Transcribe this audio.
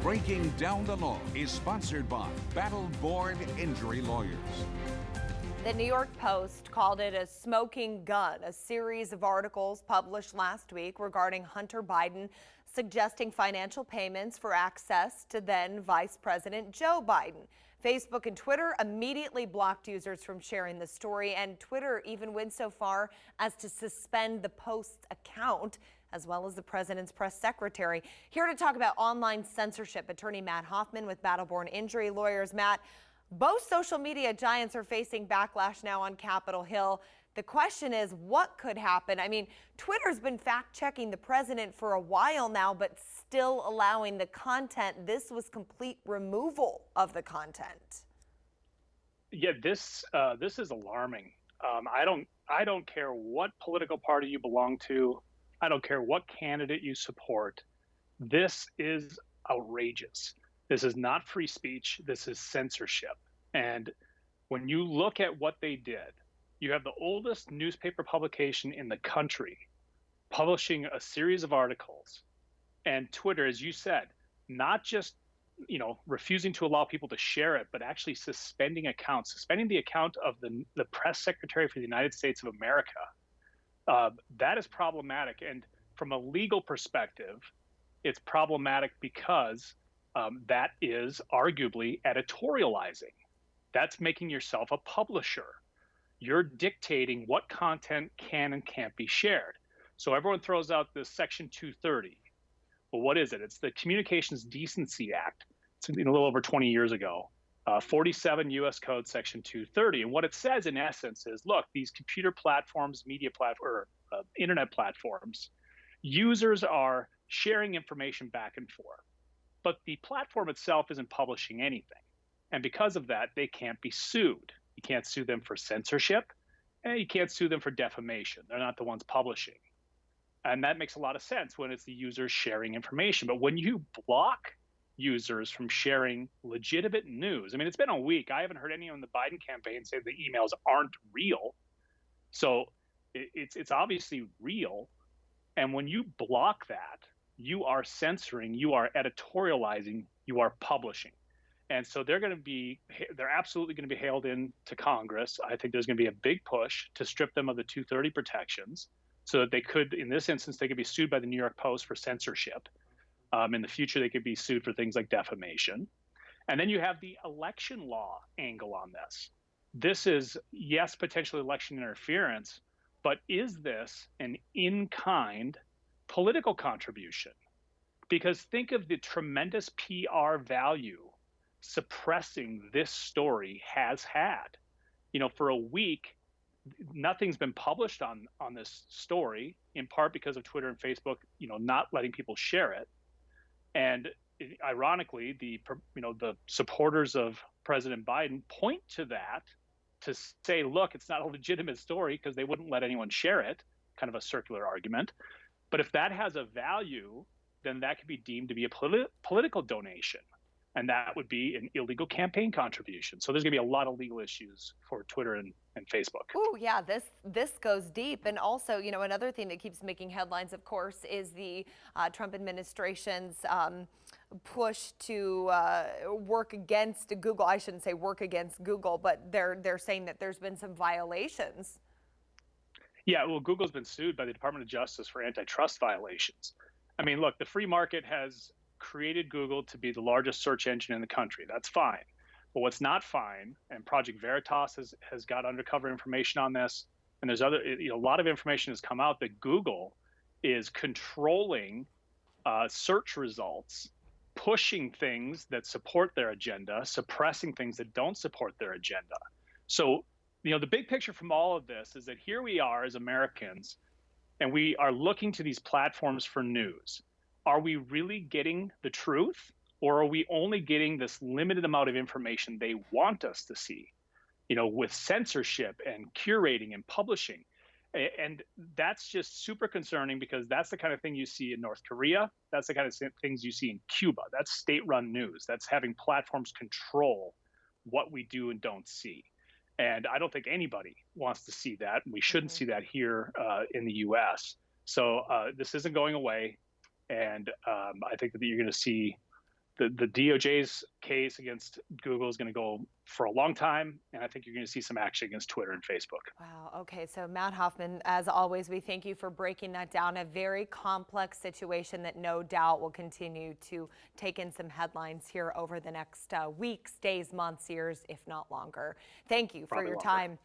Breaking Down the Law is sponsored by Battle-Born Injury Lawyers. The New York Post called it a smoking gun, a series of articles published last week regarding Hunter Biden suggesting financial payments for access to then Vice President Joe Biden. Facebook and Twitter immediately blocked users from sharing the story, and Twitter even went so far as to suspend the Post's account, as well as the president's press secretary. Here to talk about online censorship, attorney Matt Hoffman with Battle-Born Injury Lawyers. Matt, both social media giants are facing backlash now on Capitol Hill. The question is, what could happen? I mean, Twitter's been fact-checking the president for a while now, but still allowing the content. This was complete removal of the content. Yeah, this is alarming. I don't care what political party you belong to. I don't care what candidate you support. This is outrageous. This is not free speech. This is censorship. And when you look at what they did, you have the oldest newspaper publication in the country publishing a series of articles, and Twitter, as you said, not just refusing to allow people to share it, but actually suspending accounts, suspending the account of the press secretary for the United States of America. That is problematic. And from a legal perspective, it's problematic because that is arguably editorializing. That's making yourself a publisher. You're dictating what content can and can't be shared. So everyone throws out this Section 230. Well, what is it? It's the Communications Decency Act. It's a little over 20 years ago. 47 U.S. Code Section 230. And what it says in essence is, look, these computer platforms, media platforms, internet platforms, users are sharing information back and forth. But the platform itself isn't publishing anything. And because of that, they can't be sued. You can't sue them for censorship, and you can't sue them for defamation. They're not the ones publishing. And that makes a lot of sense when it's the users sharing information. But when you block users from sharing legitimate news, I mean, it's been a week. I haven't heard anyone in the Biden campaign say the emails aren't real. So it's obviously real. And when you block that, you are censoring, you are editorializing, you are publishing. And so they're absolutely going to be hailed into Congress. I think there's going to be a big push to strip them of the 230 protections so that they could, in this instance, they could be sued by the New York Post for censorship. In the future, they could be sued for things like defamation. And then you have the election law angle on this. This is, yes, potentially election interference, but is this an in-kind political contribution? Because think of the tremendous PR value suppressing this story has had. For a week, nothing's been published on this story, in part because of Twitter and Facebook, not letting people share it. And ironically, the supporters of President Biden point to that to say, look, it's not a legitimate story because they wouldn't let anyone share it, kind of a circular argument. But if that has a value, then that could be deemed to be a political donation. And that would be an illegal campaign contribution. So there's going to be a lot of legal issues for Twitter and Facebook. Oh, yeah, this goes deep. And also, another thing that keeps making headlines, of course, is the Trump administration's push to work against Google. I shouldn't say work against Google, but they're saying that there's been some violations. Yeah, well, Google's been sued by the Department of Justice for antitrust violations. I mean, look, the free market has created Google to be the largest search engine in the country. That's fine. But what's not fine, and Project Veritas has got undercover information on this, and there's a lot of information has come out that Google is controlling search results, pushing things that support their agenda, suppressing things that don't support their agenda. So, the big picture from all of this is that here we are as Americans, and we are looking to these platforms for news. Are we really getting the truth, or are we only getting this limited amount of information they want us to see, with censorship and curating and publishing? And that's just super concerning because that's the kind of thing you see in North Korea. That's the kind of things you see in Cuba. That's state-run news. That's having platforms control what we do and don't see. And I don't think anybody wants to see that. We shouldn't see that here in the U.S. So this isn't going away. And I think that you're going to see the DOJ's case against Google is going to go for a long time, and I think you're going to see some action against Twitter and Facebook. Wow. Okay. So, Matt Hoffman, as always, we thank you for breaking that down. A very complex situation that no doubt will continue to take in some headlines here over the next weeks, days, months, years, if not longer. Thank you for your time.